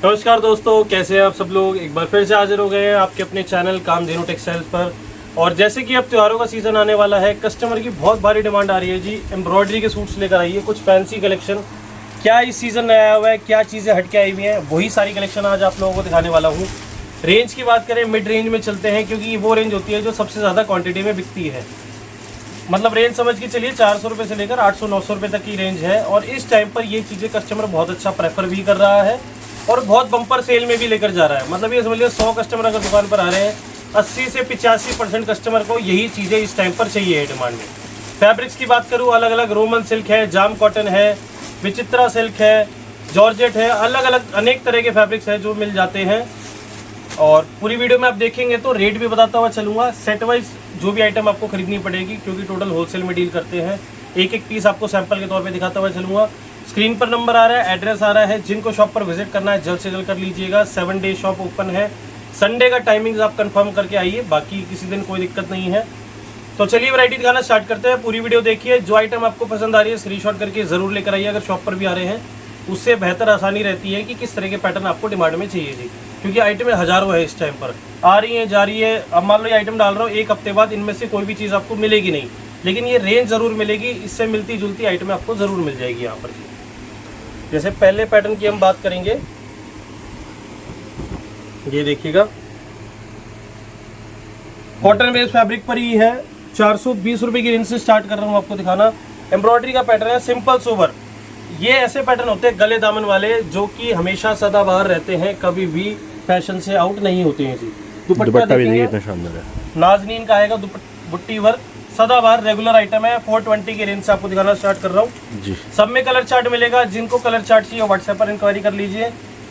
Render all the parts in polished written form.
नमस्कार दोस्तों, कैसे हैं आप सब लोग। एक बार फिर से हाजिर हो गए हैं आपके अपने चैनल कामधेनु टेक्सटाइल्स पर। और जैसे कि अब त्योहारों का सीज़न आने वाला है, कस्टमर की बहुत भारी डिमांड आ रही है जी। एम्ब्रॉयडरी के सूट्स लेकर आइए, कुछ फैंसी कलेक्शन। क्या इस सीज़न में आया हुआ है, क्या चीज़ें हट के आई हुई हैं, वही सारी कलेक्शन आज आप लोगों को दिखाने वाला हूँ। रेंज की बात करें, मिड रेंज में चलते हैं, क्योंकि वो रेंज होती है जो सबसे ज़्यादा क्वान्टिटी में बिकती है। मतलब रेंज समझ के चलिए 400 रुपये से लेकर 800-900 रुपये तक की रेंज है। और इस टाइम पर ये चीज़ें कस्टमर बहुत अच्छा प्रेफर भी कर रहा है और बहुत बम्पर सेल में भी लेकर जा रहा है। मतलब ये समझ लीजिए 100 कस्टमर अगर दुकान पर आ रहे हैं, 80 से 85% कस्टमर को यही चीज़ें इस टाइम पर चाहिए है डिमांड में। फैब्रिक्स की बात करूँ, अलग अलग रोमन सिल्क है, जाम कॉटन है, विचित्रा सिल्क है, जॉर्जेट है, अलग अलग अनेक तरह के फैब्रिक्स हैं जो मिल जाते हैं। और पूरी वीडियो में आप देखेंगे तो रेट भी बताता हुआ चलूँगा। सेट वाइज जो भी आइटम आपको खरीदनी पड़ेगी, क्योंकि टोटल होलसेल में डील करते हैं। एक एक पीस आपको सैंपल के तौर पे दिखाता हुआ चलूँगा। स्क्रीन पर नंबर आ रहा है, एड्रेस आ रहा है। जिनको शॉप पर विजिट करना है जल्द से जल्द कर लीजिएगा। 7 डे शॉप ओपन है। संडे का टाइमिंग्स आप कंफर्म करके आइए, बाकी किसी दिन कोई दिक्कत नहीं है। तो चलिए वैरायटी दिखाना स्टार्ट करते हैं। पूरी वीडियो देखिए, जो आइटम आपको पसंद आ रही है स्क्रीनशॉट करके ज़रूर लेकर आइए। अगर शॉप पर भी आ रहे हैं, उससे बेहतर आसानी रहती है कि किस तरह के पैटर्न आपको डिमांड में चाहिए जी, क्योंकि आइटमें हज़ारों है इस टाइम पर, आ रही हैं जा रही है। अब मान लो ये आइटम डाल रहा हूँ, एक हफ्ते बाद इनमें से कोई भी चीज़ आपको मिलेगी नहीं, लेकिन ये रेंज ज़रूर मिलेगी। इससे मिलती जुलती आइटमें आपको ज़रूर मिल जाएगी यहाँ पर। जैसे पहले पैटर्न की हम बात करेंगे, ये देखिएगा कॉटन बेस्ड फैब्रिक पर ही है। 420 रुपये की रेंज से स्टार्ट कर रहा हूँ आपको दिखाना। एम्ब्रॉयडरी का पैटर्न है, सिंपल सोबर। ये ऐसे पैटर्न होते हैं गले दामन वाले, जो कि हमेशा सदाबहार रहते हैं, कभी भी फैशन से आउट नहीं होते हैं जी। दुपट्टा भी देखिए कितना शानदार है, नाजनीन का आएगा बुट्टी वर्क, सदाबहार रेगुलर आइटम है। 420 की रेंज से आपको दिखाना स्टार्ट कर रहा हूँ जी। सब में कलर चार्ट मिलेगा। जिनको कलर चार्ट चाहिए व्हाट्सएप पर इंक्वायरी कर लीजिए,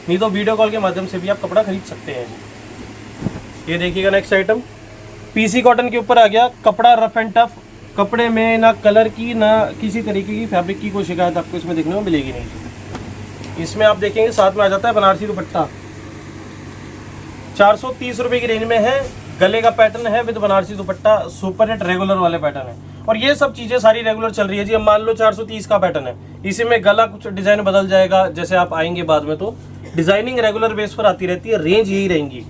नहीं तो वीडियो कॉल के माध्यम से भी आप कपड़ा खरीद सकते हैं जी। ये देखिएगा नेक्स्ट आइटम, पीसी कॉटन के ऊपर आ गया। कपड़ा रफ एंड टफ, कपड़े में ना कलर की ना किसी तरीके की फैब्रिक की कोई शिकायत आपको इसमें देखने को मिलेगी नहीं। इसमें आप देखेंगे साथ में आ जाता है बनारसी दुपट्टा। 430 रुपये की रेंज में है। गले का पैटर्न है with Banarasi dupatta, super hit regular वाले पैटर्न है। और ये सब चीज़ें सारी रेगुलर चल रही है जी। अब मान लो 430 का पैटर्न है, इसी में गला कुछ डिज़ाइन बदल जाएगा, जैसे आप आएंगे बाद में तो डिज़ाइनिंग रेगुलर बेस पर आती रहती है। रेंज यही रहेंगी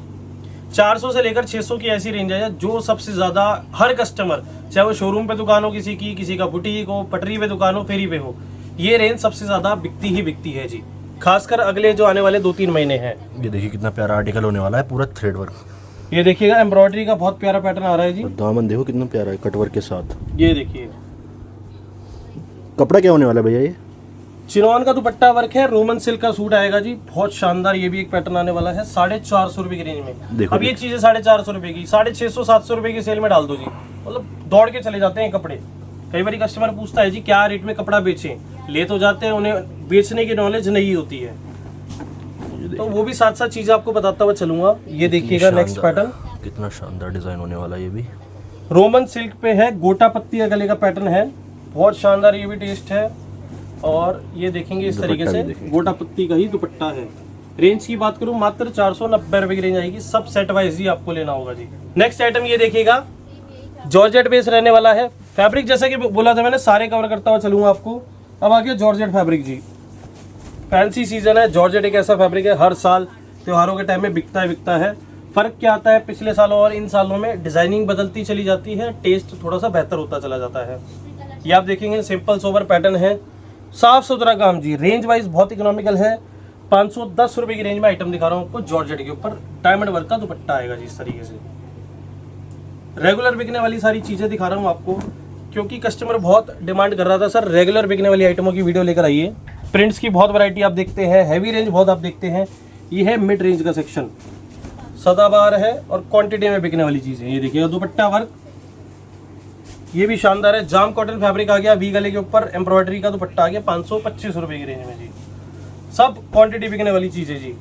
400 से लेकर 600 की ऐसी रेंज है जो सबसे ज़्यादा हर कस्टमर, चाहे वो शोरूम पे दुकान हो किसी का बुटीक हो, पटरी पे दुकान हो, फेरी पे हो, ये रेंज सबसे ज़्यादा बिकती ही बिकती है जी। खासकर अगले जो आने वाले 2-3 महीने हैं। ये देखिए कितना प्यारा आर्टिकल होने वाला है, पूरा थ्रेड वर्क। ये देखिएगा एम्ब्रॉयडरी का बहुत प्यारा पैटर्न आ रहा है जी। दामन देखो कितना प्यारा है कटवर्क के साथ। ये देखिए कपड़ा क्या होने वाला है भैया? ये चिनॉन का दुपट्टा वर्क है, रोमन सिल्क का सूट आएगा जी, बहुत शानदार। ये भी एक पैटर्न आने वाला है 450 रुपये की रेंज में। अब ये चीज़ें 450 रुपये की 650-700 रुपये की सेल में डाल दो जी, मतलब दौड़ के चले जाते हैं कपड़े। कई बार कस्टमर पूछता है जी क्या रेट में कपड़ा बेचें, ले तो जाते हैं, उन्हें बेचने की नॉलेज नहीं होती है, तो वो भी साथ साथ चीज़ें आपको बताता हुआ चलूंगा। ये देखिएगा नेक्स्ट पैटर्न, कितना शानदार डिजाइन होने वाला है। ये भी रोमन सिल्क पे है, गोटा पत्ती का गले का पैटर्न है, बहुत शानदार। ये भी टेस्ट है। और ये देखेंगे इस तरीके से गोटा पत्ती का ही दुपट्टा है। रेंज की बात करूं मात्र 490 रुपये की रेंज आएगी। सब सेट वाइज ही आपको लेना होगा जी। नेक्स्ट आइटम ये देखिएगा, जॉर्जेट बेस रहने वाला है। फैब्रिक जैसा कि बोला था मैंने, सारे कवर करता हुआ चलूंगा आपको। अब आ गया जॉर्जेट फैब्रिक जी। फैंसी सीजन है, जॉर्जेट एक ऐसा फैब्रिक है हर साल त्योहारों के टाइम में बिकता है। फ़र्क क्या आता है पिछले सालों और इन सालों में? डिज़ाइनिंग बदलती चली जाती है, टेस्ट थोड़ा सा बेहतर होता चला जाता है। ये आप देखेंगे सिंपल सोबर पैटर्न है, साफ सुथरा काम जी। रेंज वाइज बहुत इकोनॉमिकल है। 510 रुपये की रेंज में आइटम दिखा रहा हूँ आपको। जॉर्जेट के ऊपर डायमंड वर्क का दुपट्टा आएगा जी इस तरीके से। रेगुलर बिकने वाली सारी चीज़ें दिखा रहा हूँ आपको, क्योंकि कस्टमर बहुत डिमांड कर रहा था सर रेगुलर बिकने वाली आइटमों की वीडियो लेकर आइए। प्रिंट्स की बहुत वैरायटी आप देखते हैं, हैवी रेंज बहुत आप देखते हैं। ये है मिड रेंज का सेक्शन, सदाबहार है और क्वांटिटी में बिकने वाली चीज़ें। ये देखिएगा दुपट्टा वर्क, ये भी शानदार है। जाम कॉटन फैब्रिक आ गया, वी गले के ऊपर एम्ब्रॉयडरी का दुपट्टा आ गया 525 रुपये की रेंज में जी। सब क्वांटिटी बिकने वाली चीज़ें जी।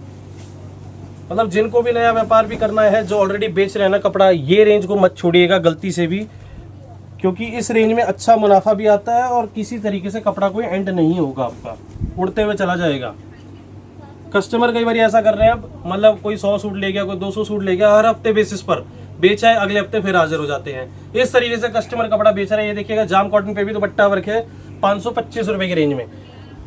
मतलब जिनको भी नया व्यापार भी करना है, जो ऑलरेडी बेच रहे हैं ना कपड़ा, ये रेंज को मत छोड़िएगा गलती से भी, क्योंकि इस रेंज में अच्छा मुनाफा भी आता है और किसी तरीके से कपड़ा कोई एंड नहीं होगा आपका, उड़ते हुए चला जाएगा। कस्टमर कई बार ऐसा कर रहे हैं, अब मतलब कोई 100 सूट ले गया, कोई 200 सूट ले गया, हर हफ्ते बेसिस पर बेचा है, अगले हफ्ते फिर हाजिर हो जाते हैं। इस तरीके से कस्टमर कपड़ा बेच रहे हैं। ये देखिएगा जाम कॉटन पे भी दुपट्टा वर्क है 525 रुपये की रेंज में।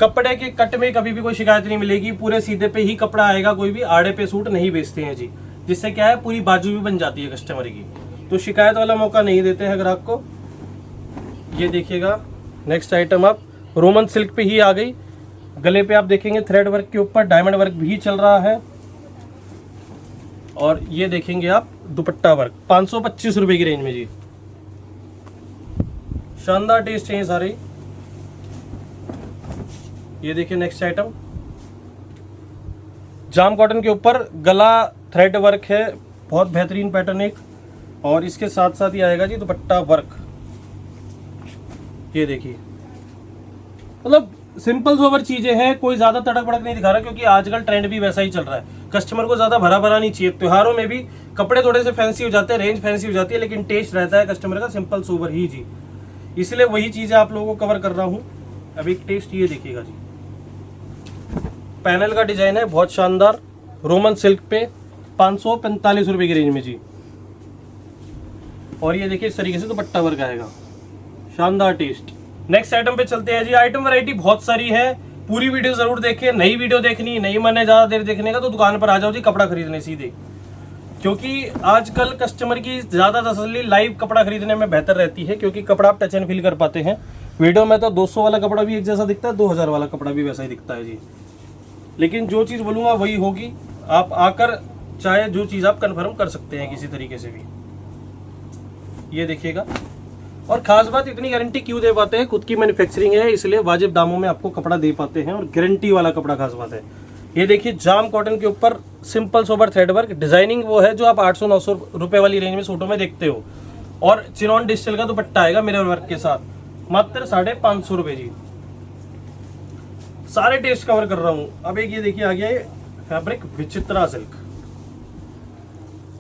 कपड़े के कट में कभी भी कोई शिकायत नहीं मिलेगी, पूरे सीधे पे ही कपड़ा आएगा, कोई भी आड़े पे सूट नहीं बेचते हैं जी, जिससे क्या है पूरी बाजू भी बन जाती है कस्टमर की, तो शिकायत वाला मौका नहीं देते हैं ग्राहक को। ये देखिएगा नेक्स्ट आइटम आप रोमन सिल्क पे ही आ गई, गले पे आप देखेंगे थ्रेड वर्क के ऊपर डायमंड वर्क भी चल रहा है, और ये देखेंगे आप दुपट्टा वर्क 525 रुपए की रेंज में जी, शानदार टेस्ट है ये सारे। ये देखिए नेक्स्ट आइटम जाम कॉटन के ऊपर गला थ्रेड वर्क है, बहुत बेहतरीन पैटर्न एक, और इसके साथ साथ ही आएगा जी दुपट्टा वर्क। ये देखिए मतलब सिंपल सोबर चीजें हैं, कोई ज्यादा तड़क भड़क नहीं दिखा रहा, क्योंकि आजकल ट्रेंड भी वैसा ही चल रहा है, कस्टमर को ज्यादा भरा भरा नहीं चाहिए। त्योहारों में भी कपड़े थोड़े से फैंसी हो जाते हैं, रेंज फैंसी हो जाती है, लेकिन टेस्ट रहता है कस्टमर का सिंपल सोबर ही जी, इसलिए वही चीजें आप लोगों को कवर कर रहा हूँ। अभी एक टेस्ट ये देखिएगा जी, पैनल का डिजाइन है बहुत शानदार, रोमन सिल्क पे 545 रुपए की रेंज में जी, और ये देखिए इस तरीके से दुपट्टा वर्क आएगा, शानदार टेस्ट। नेक्स्ट आइटम पे चलते हैं जी। आइटम वैरायटी बहुत सारी है, पूरी वीडियो जरूर देखें, नई वीडियो देखनी नहीं मन है ज्यादा देर देखने का तो दुकान पर आ जाओ जी कपड़ा खरीदने सीधे, क्योंकि आजकल कस्टमर की ज्यादा तसल्ली लाइव कपड़ा खरीदने में बेहतर रहती है, क्योंकि कपड़ा आप टच एंड फील कर पाते हैं। वीडियो में तो 200 वाला कपड़ा भी एक जैसा दिखता है, 2000 वाला कपड़ा भी वैसा ही दिखता है जी, लेकिन जो चीज़ बोलूँगा वही होगी, आप आकर चाहे जो चीज़ आप कंफर्म कर सकते हैं किसी तरीके से भी। ये देखिएगा, और खास बात इतनी गारंटी क्यों दे पाते हैं, खुद की मैन्युफैक्चरिंग है इसलिए वाजिब दामों में आपको कपड़ा दे पाते हैं, और गारंटी वाला कपड़ा खास बात है। ये देखिए जाम कॉटन के ऊपर simple sober thread work, designing वो है जो आप 800-900 रुपए वाली रेंज में सूटों में देखते हो, और चिनॉन डिजिटल का दुपट्टा आएगा मिरर वर्क के साथ, मात्र 550 रुपए जी। सारे टेस्ट कवर कर रहा हूं। अब एक ये देखिए आ गया है फैब्रिक विचित्रा सिल्क,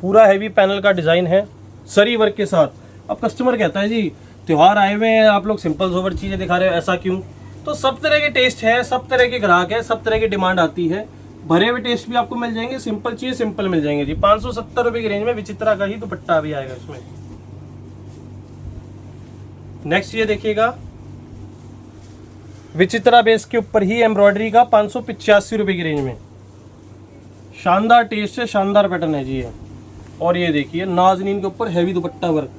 पूरा हैवी पैनल का डिजाइन है सरी वर्क के साथ। अब कस्टमर कहता है जी त्योहार आए हुए हैं, आप लोग सिंपल सोबर चीजें दिखा रहे हो, ऐसा क्यों? तो सब तरह के टेस्ट है, सब तरह के ग्राहक है, सब तरह की डिमांड आती है, भरे हुए टेस्ट भी आपको मिल जाएंगे, सिंपल चीज सिंपल मिल जाएंगे जी। 570 रुपए की रेंज में विचित्रा का ही दुपट्टा भी आएगा इसमें। नेक्स्ट ये देखिएगा विचित्रा बेस के ऊपर ही एम्ब्रॉयडरी का 585 रुपए की रेंज में, शानदार टेस्ट है, शानदार पैटर्न है जी ये। और ये देखिए नाजनीन के ऊपर हैवी दुपट्टा वर्क,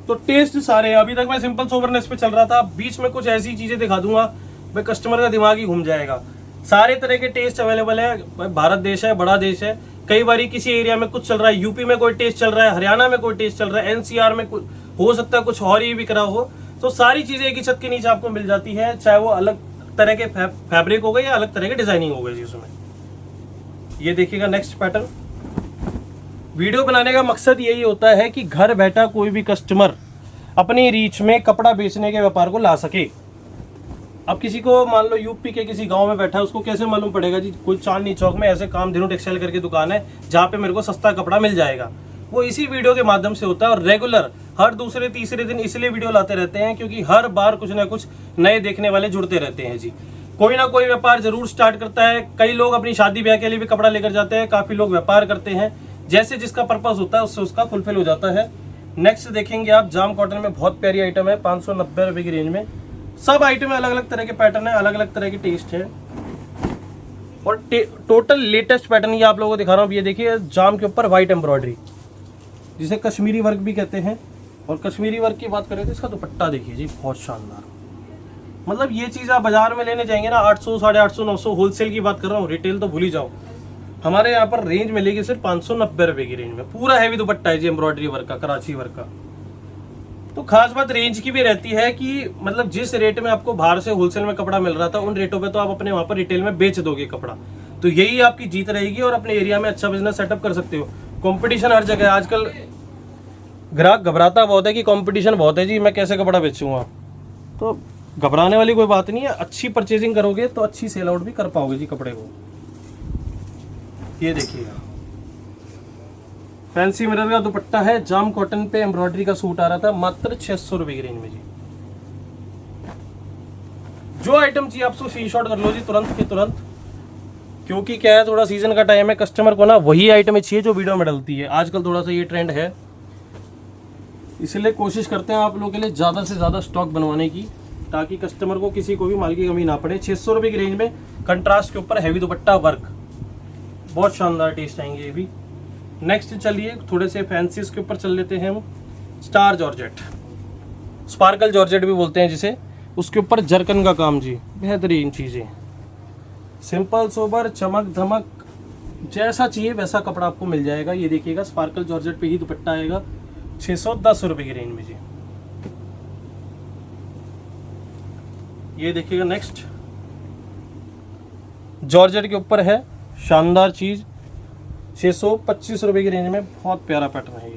तो टेस्ट सारे। अभी तक मैं सिंपल सोबरनेस पे चल रहा था, बीच में कुछ ऐसी चीजें दिखा दूंगा भाई कस्टमर का दिमाग ही घूम जाएगा। सारे तरह के टेस्ट अवेलेबल है, भारत देश है, बड़ा देश है, कई बार किसी एरिया में कुछ चल रहा है, यूपी में कोई टेस्ट चल रहा है, हरियाणा में कोई टेस्ट चल रहा है, एनसीआर में हो सकता है कुछ और ही बिक रहा हो, तो सारी चीजें एक ही छत के नीचे आपको मिल जाती है, चाहे वो अलग तरह के फैब्रिक हो गए या अलग तरह के डिजाइनिंग हो गई जी उसमें। ये देखिएगा नेक्स्ट पैटर्न। वीडियो बनाने का मकसद यही होता है कि घर बैठा कोई भी कस्टमर अपनी रीच में कपड़ा बेचने के व्यापार को ला सके। अब किसी को मान लो यूपी के किसी गांव में बैठा है, उसको कैसे मालूम पड़ेगा जी कोई चांदनी चौक में ऐसे कामधेनु टेक्सटाइल करके दुकान है जहाँ पे मेरे को सस्ता कपड़ा मिल जाएगा। वो इसी वीडियो के माध्यम से होता है, और रेगुलर हर दूसरे तीसरे दिन इसलिए वीडियो लाते रहते हैं क्योंकि हर बार कुछ ना कुछ नए देखने वाले जुड़ते रहते हैं जी। कोई ना कोई व्यापार जरूर स्टार्ट करता है, कई लोग अपनी शादी ब्याह के लिए भी कपड़ा लेकर जाते हैं, काफी लोग व्यापार करते हैं, जैसे जिसका पर्पस होता है उससे उसका फुलफिल हो जाता है। नेक्स्ट देखेंगे आप जाम कॉटन में बहुत प्यारी आइटम है 590 रुपए की रेंज में। सब आइटम में अलग अलग तरह के पैटर्न है, अलग अलग तरह के टेस्ट है, और टोटल लेटेस्ट पैटर्न ये आप लोगों को दिखा रहा हूँ। ये देखिए जाम के ऊपर व्हाइट एम्ब्रॉयडरी, जिसे कश्मीरी वर्क भी कहते हैं, और कश्मीरी वर्क की बात करें तो इसका दुपट्टा देखिए जी बहुत शानदार। मतलब ये चीज़ आप बाजार में लेने जाएंगे ना 800, 850, 900, होलसेल की बात कर रहा हूँ, रिटेल तो भूल ही जाओ। हमारे यहाँ पर रेंज मिलेगी सिर्फ 590 रुपए की रेंज में। पूरा हैवी दुपट्टा है जी एम्ब्रॉयडरी वर्क का, कराची वर्क का। तो खास बात रेंज की भी रहती है कि मतलब जिस रेट में आपको बाहर से होलसेल में कपड़ा मिल रहा था, उन रेटों पे तो आप अपने वहाँ पर रिटेल में बेच दोगे कपड़ा, तो यही आपकी जीत रहेगी और अपने एरिया में अच्छा बिजनेस सेटअप कर सकते हो। कंपटीशन हर जगह है आजकल, ग्राहक घबराता बहुत है कि कंपटीशन बहुत है जी, मैं कैसे कपड़ा बेचूंगा। तो घबराने वाली कोई बात नहीं है, अच्छी परचेजिंग करोगे तो अच्छी सेल आउट भी कर पाओगे जी कपड़े को। ये देखिएगा फैंसी मिरर का दुपट्टा है, जाम कॉटन पे एम्ब्रॉयडरी का सूट आ रहा था, मात्र 600 रुपए की रेंज में जी। जो आइटम चाहिए आपको स्क्रीनशॉट कर लो जी तुरंत के तुरंत, क्योंकि क्या है थोड़ा सीजन का टाइम है, कस्टमर को ना वही आइटम चाहिए जो वीडियो में डलती है। आजकल थोड़ा सा ये ट्रेंड है, इसलिए कोशिश करते हैं आप लोगों के लिए ज़्यादा से ज़्यादा स्टॉक बनवाने की। ताकि कस्टमर को किसी को भी माल की कमी ना पड़े। 600 रुपये की रेंज में कंट्रास्ट के ऊपर हैवी दुपट्टा वर्क, बहुत शानदार टेस्ट आएंगे ये भी। नेक्स्ट चलिए थोड़े से फैंसी के ऊपर चल लेते हैं हम। स्टार जॉर्जेट, स्पार्कल जॉर्जेट भी बोलते हैं जिसे, उसके ऊपर जरकन का काम जी, बेहतरीन चीज़ें। सिंपल सोबर चमक धमक जैसा चाहिए वैसा कपड़ा आपको मिल जाएगा। ये देखिएगा स्पार्कल जॉर्जेट पे ही दुपट्टा आएगा 610 रुपये की रेंज में जी। ये देखिएगा नेक्स्ट जॉर्जेट के ऊपर है शानदार चीज़, 625 रुपये की रेंज में, बहुत प्यारा पैटर्न है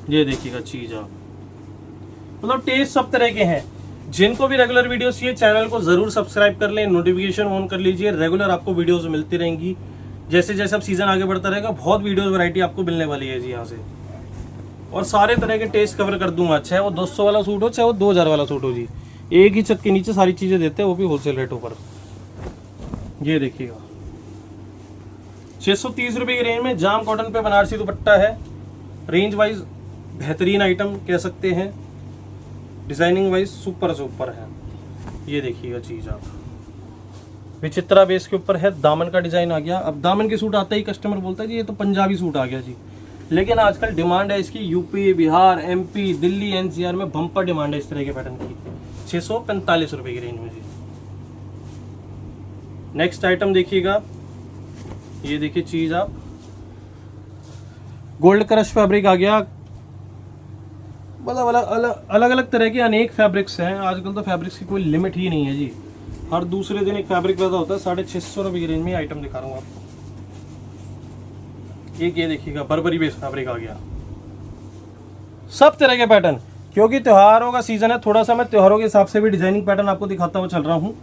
ये देखिएगा चीज़ आप। मतलब टेस्ट सब तरह के हैं। जिनको भी रेगुलर वीडियोस चाहिए चैनल को ज़रूर सब्सक्राइब कर लें, नोटिफिकेशन ऑन कर लीजिए, रेगुलर आपको वीडियोस मिलती रहेंगी। जैसे जैसे अब सीज़न आगे बढ़ता रहेगा बहुत वीडियोस वैरायटी आपको मिलने वाली है जी यहाँ से, और सारे तरह के टेस्ट कवर कर दूंगा, चाहे वो 200 वाला सूट हो चाहे वो 2000 वाला सूट हो जी। एक ही छत के नीचे सारी चीज़ें देते हैं, वो भी होलसेल रेटों पर। ये देखिएगा 630 रुपये की रेंज में जाम कॉटन पे बनारसी दुपट्टा है। रेंज वाइज बेहतरीन आइटम कह सकते हैं, डिजाइनिंग वाइज सुपर सुपर है। ये देखिएगा चीज़ आप, विचित्रा बेस के ऊपर है, दामन का डिज़ाइन आ गया। अब दामन के सूट आता ही कस्टमर बोलता है जी ये तो पंजाबी सूट आ गया जी, लेकिन आजकल डिमांड है इसकी UP, Bihar, MP, Delhi, NCR में बम्पर डिमांड है इस तरह के पैटर्न की। 645 रुपये की रेंज में जी। नेक्स्ट आइटम देखिएगा, ये देखिए चीज़ आप, गोल्ड क्रश फैब्रिक आ गया। मतलब अलग अलग तरह के अनेक फैब्रिक्स हैं आजकल, तो फैब्रिक्स की कोई लिमिट ही नहीं है जी। हर दूसरे दिन एक फैब्रिक पैदा होता है। 650 रुपये की रेंज में आइटम दिखा रहा हूँ आपको। एक ये देखिएगा बर्बरी बेस फैब्रिक आ गया। सब तरह के पैटर्न, क्योंकि त्योहारों का सीजन है, थोड़ा सा मैं त्योहारों के हिसाब से भी डिजाइनिंग पैटर्न आपको दिखाता हुआ चल रहा हूँ।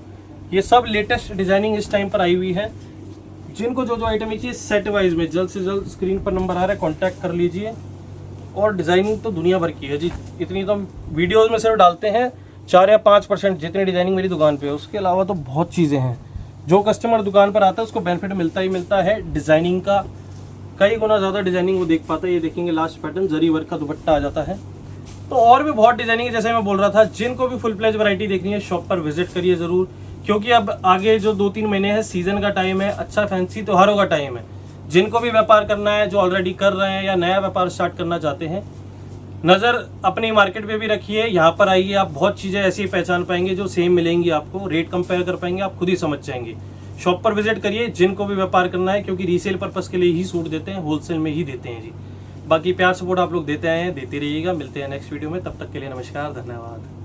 ये सब लेटेस्ट डिजाइनिंग इस टाइम पर आई हुई है। जिनको जो जो आइटम चाहिए सेट वाइज में जल्द से जल्द स्क्रीन पर नंबर आ रहा है, कॉन्टैक्ट कर लीजिए। और डिज़ाइनिंग तो दुनिया भर की है जी, इतनी तो वीडियोस में सिर्फ डालते हैं 4 या 5% जितनी डिज़ाइनिंग मेरी दुकान पे है। उसके अलावा तो बहुत चीज़ें हैं। जो कस्टमर दुकान पर आता है उसको बेनिफिट मिलता ही मिलता है डिज़ाइनिंग का, कई गुना ज़्यादा डिज़ाइनिंग वो देख पाता है। ये देखेंगे लास्ट पैटर्न जरी वर्क का दुपट्टा आ जाता है। तो और भी बहुत डिज़ाइनिंग है, जैसे मैं बोल रहा था। जिनको भी फुल प्लेज वैरायटी देखनी है शॉप पर विजिट करिए ज़रूर, क्योंकि अब आगे जो 2-3 महीने हैं सीज़न का टाइम है, अच्छा फैंसी त्योहारों का टाइम है। जिनको भी व्यापार करना है, जो ऑलरेडी कर रहे हैं या नया व्यापार स्टार्ट करना चाहते हैं, नज़र अपनी मार्केट पे भी रखिए। यहाँ पर आइए, आप बहुत चीज़ें ऐसी पहचान पाएंगे जो सेम मिलेंगी आपको, रेट कंपेयर कर पाएंगे, आप खुद ही समझ जाएंगे। शॉप पर विजिट करिए जिनको भी व्यापार करना है, क्योंकि रीसेल पर्पस के लिए ही सूट देते हैं, होलसेल में ही देते हैं जी। बाकी प्यार सपोर्ट आप लोग देते आए हैं, देते रहिएगा। मिलते हैं नेक्स्ट वीडियो में, तब तक के लिए नमस्कार, धन्यवाद।